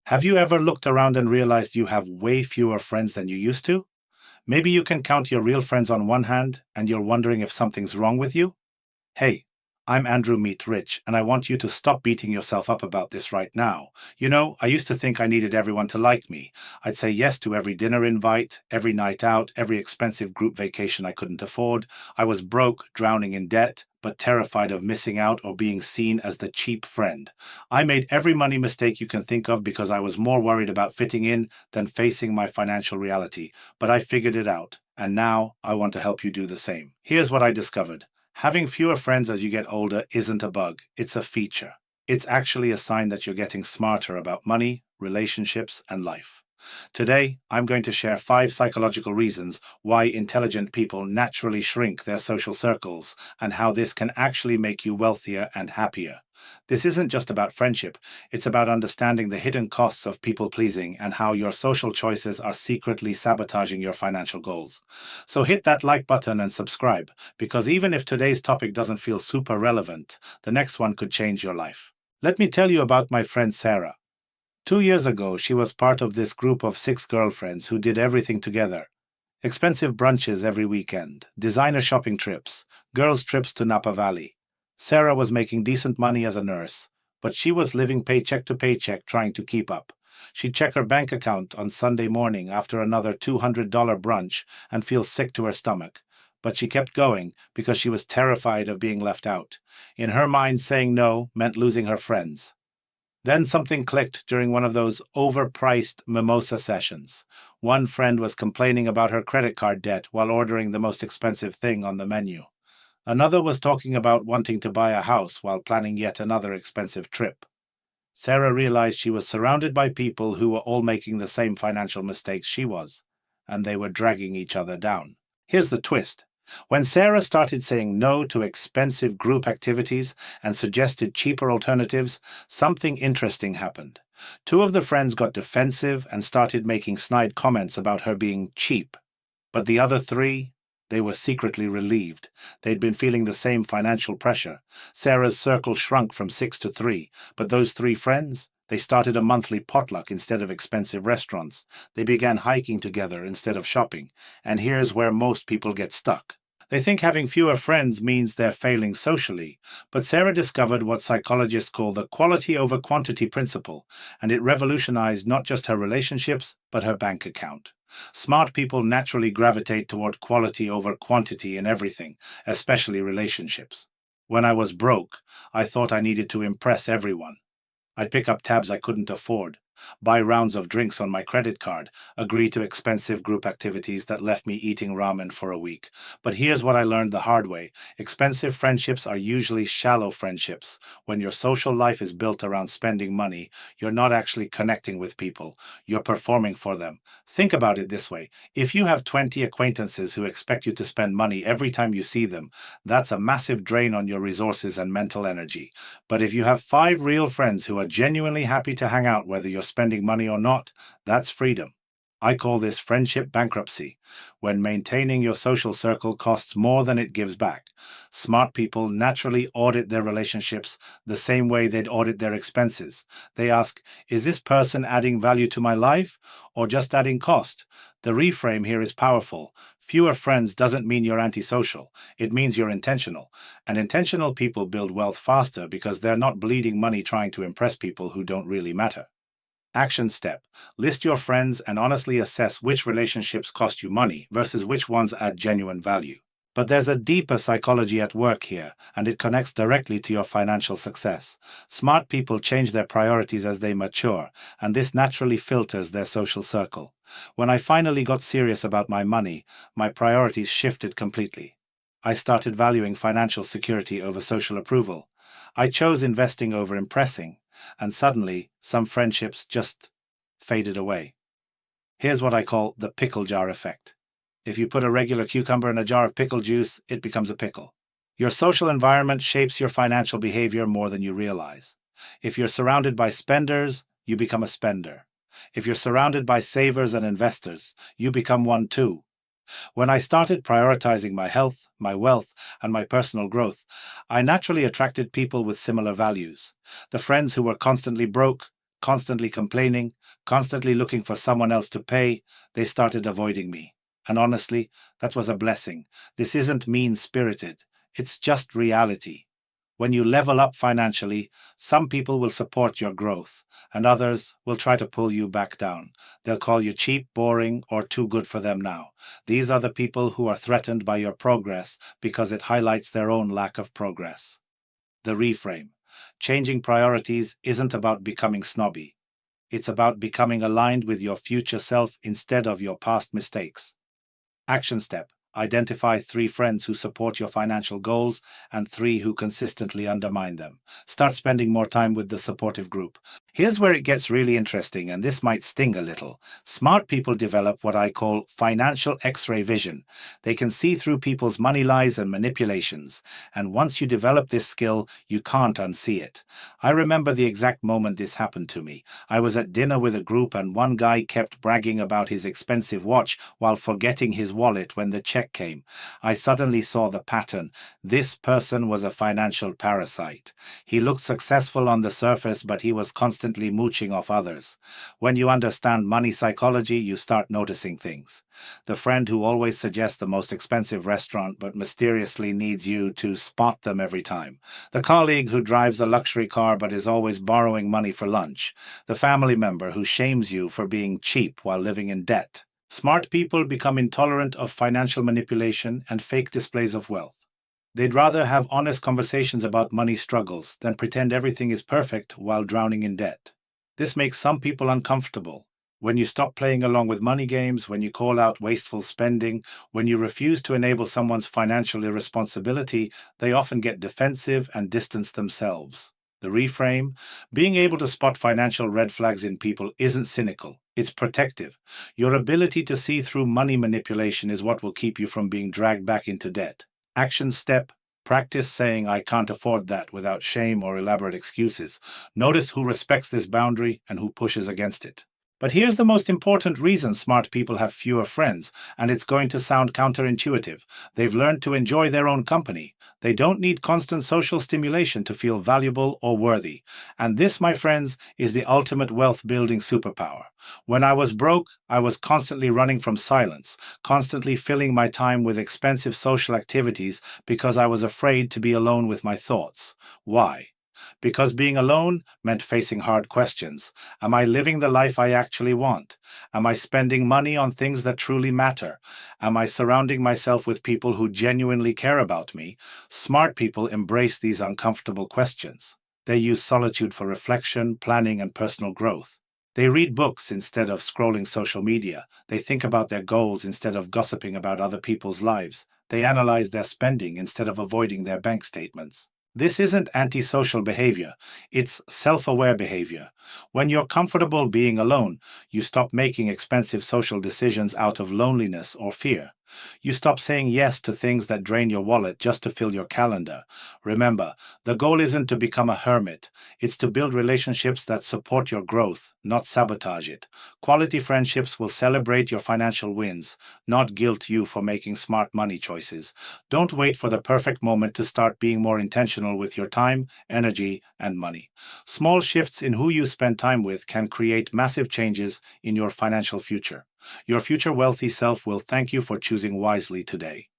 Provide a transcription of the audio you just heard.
Have you ever looked around and realized you have way fewer friends than you used to? Maybe you can count your real friends on one hand and you're wondering if something's wrong with you? Hey, I'm Andrew Meet Rich, and I want you to stop beating yourself up about this right now. I used to think I needed everyone to like me. I'd say yes to every dinner invite, every night out, every expensive group vacation I couldn't afford. I was broke, drowning in debt, but terrified of missing out or being seen as the cheap friend. I made every money mistake you can think of because I was more worried about fitting in than facing my financial reality. But I figured it out, and now I want to help you do the same. Here's what I discovered. Having fewer friends as you get older isn't a bug, it's a feature. It's actually a sign that you're getting smarter about money, relationships, and life. Today, I'm going to share 5 psychological reasons why intelligent people naturally shrink their social circles and how this can actually make you wealthier and happier. This isn't just about friendship, it's about understanding the hidden costs of people pleasing and how your social choices are secretly sabotaging your financial goals. So hit that like button and subscribe, because even if today's topic doesn't feel super relevant, the next one could change your life. Let me tell you about my friend Sarah. 2 years ago, she was part of this group of 6 girlfriends who did everything together. Expensive brunches every weekend, designer shopping trips, girls' trips to Napa Valley. Sarah was making decent money as a nurse, but she was living paycheck to paycheck trying to keep up. She'd check her bank account on Sunday morning after another $200 brunch and feel sick to her stomach. But she kept going because she was terrified of being left out. In her mind, saying no meant losing her friends. Then something clicked during one of those overpriced mimosa sessions. One friend was complaining about her credit card debt while ordering the most expensive thing on the menu. Another was talking about wanting to buy a house while planning yet another expensive trip. Sarah realized she was surrounded by people who were all making the same financial mistakes she was, and they were dragging each other down. Here's the twist. When Sarah started saying no to expensive group activities and suggested cheaper alternatives, something interesting happened. 2 of the friends got defensive and started making snide comments about her being cheap. But the other 3, they were secretly relieved. They'd been feeling the same financial pressure. Sarah's circle shrunk from 6 to 3, but those 3 friends, they started a monthly potluck instead of expensive restaurants. They began hiking together instead of shopping. And here's where most people get stuck. They think having fewer friends means they're failing socially, but Sarah discovered what psychologists call the quality over quantity principle, and it revolutionized not just her relationships, but her bank account. Smart people naturally gravitate toward quality over quantity in everything, especially relationships. When I was broke, I thought I needed to impress everyone. I'd pick up tabs I couldn't afford, buy rounds of drinks on my credit card, agree to expensive group activities that left me eating ramen for a week. But here's what I learned the hard way. Expensive friendships are usually shallow friendships. When your social life is built around spending money, you're not actually connecting with people. You're performing for them. Think about it this way. If you have 20 acquaintances who expect you to spend money every time you see them, that's a massive drain on your resources and mental energy. But if you have 5 real friends who are genuinely happy to hang out whether you're spending money or not, that's freedom. I call this friendship bankruptcy, when maintaining your social circle costs more than it gives back. Smart people naturally audit their relationships the same way they'd audit their expenses. They ask, is this person adding value to my life or just adding cost? The reframe here is powerful. Fewer friends doesn't mean you're antisocial. It means you're intentional. And intentional people build wealth faster because they're not bleeding money trying to impress people who don't really matter. Action step. List your friends and honestly assess which relationships cost you money versus which ones add genuine value. But there's a deeper psychology at work here, and it connects directly to your financial success. Smart people change their priorities as they mature, and this naturally filters their social circle. When I finally got serious about my money, my priorities shifted completely. I started valuing financial security over social approval. I chose investing over impressing. And suddenly, some friendships just faded away. Here's what I call the pickle jar effect. If you put a regular cucumber in a jar of pickle juice, it becomes a pickle. Your social environment shapes your financial behavior more than you realize. If you're surrounded by spenders, you become a spender. If you're surrounded by savers and investors, you become one too. When I started prioritizing my health, my wealth, and my personal growth, I naturally attracted people with similar values. The friends who were constantly broke constantly complaining, constantly looking for someone else to pay, they started avoiding me. And honestly, that was a blessing. This isn't mean-spirited. It's just reality. When you level up financially, some people will support your growth, and others will try to pull you back down. They'll call you cheap, boring, or too good for them now. These are the people who are threatened by your progress because it highlights their own lack of progress. The reframe. Changing priorities isn't about becoming snobby. It's about becoming aligned with your future self instead of your past mistakes. Action step. Identify 3 friends who support your financial goals and 3 who consistently undermine them. Start spending more time with the supportive group. Here's where it gets really interesting, and this might sting a little. Smart people develop what I call financial X-ray vision. They can see through people's money lies and manipulations, and once you develop this skill, you can't unsee it. I remember the exact moment this happened to me. I was at dinner with a group, and one guy kept bragging about his expensive watch while forgetting his wallet when the check came. I suddenly saw the pattern. This person was a financial parasite. He looked successful on the surface, but he was constantly mooching off others. When you understand money psychology, you start noticing things. The friend who always suggests the most expensive restaurant but mysteriously needs you to spot them every time. The colleague who drives a luxury car but is always borrowing money for lunch. The family member who shames you for being cheap while living in debt. Smart people become intolerant of financial manipulation and fake displays of wealth. They'd rather have honest conversations about money struggles than pretend everything is perfect while drowning in debt. This makes some people uncomfortable. When you stop playing along with money games, when you call out wasteful spending, when you refuse to enable someone's financial irresponsibility, they often get defensive and distance themselves. The reframe: being able to spot financial red flags in people isn't cynical, it's protective. Your ability to see through money manipulation is what will keep you from being dragged back into debt. Action step: practice saying "I can't afford that" without shame or elaborate excuses. Notice who respects this boundary and who pushes against it. But here's the most important reason smart people have fewer friends, and it's going to sound counterintuitive. They've learned to enjoy their own company. They don't need constant social stimulation to feel valuable or worthy. And this, my friends, is the ultimate wealth-building superpower. When I was broke, I was constantly running from silence, constantly filling my time with expensive social activities because I was afraid to be alone with my thoughts. Why? Because being alone meant facing hard questions. Am I living the life I actually want? Am I spending money on things that truly matter? Am I surrounding myself with people who genuinely care about me? Smart people embrace these uncomfortable questions. They use solitude for reflection, planning, and personal growth. They read books instead of scrolling social media. They think about their goals instead of gossiping about other people's lives. They analyze their spending instead of avoiding their bank statements. This isn't antisocial behavior, it's self-aware behavior. When you're comfortable being alone, you stop making expensive social decisions out of loneliness or fear. You stop saying yes to things that drain your wallet just to fill your calendar. Remember, the goal isn't to become a hermit. It's to build relationships that support your growth, not sabotage it. Quality friendships will celebrate your financial wins, not guilt you for making smart money choices. Don't wait for the perfect moment to start being more intentional with your time, energy, and money. Small shifts in who you spend time with can create massive changes in your financial future. Your future wealthy self will thank you for choosing wisely today.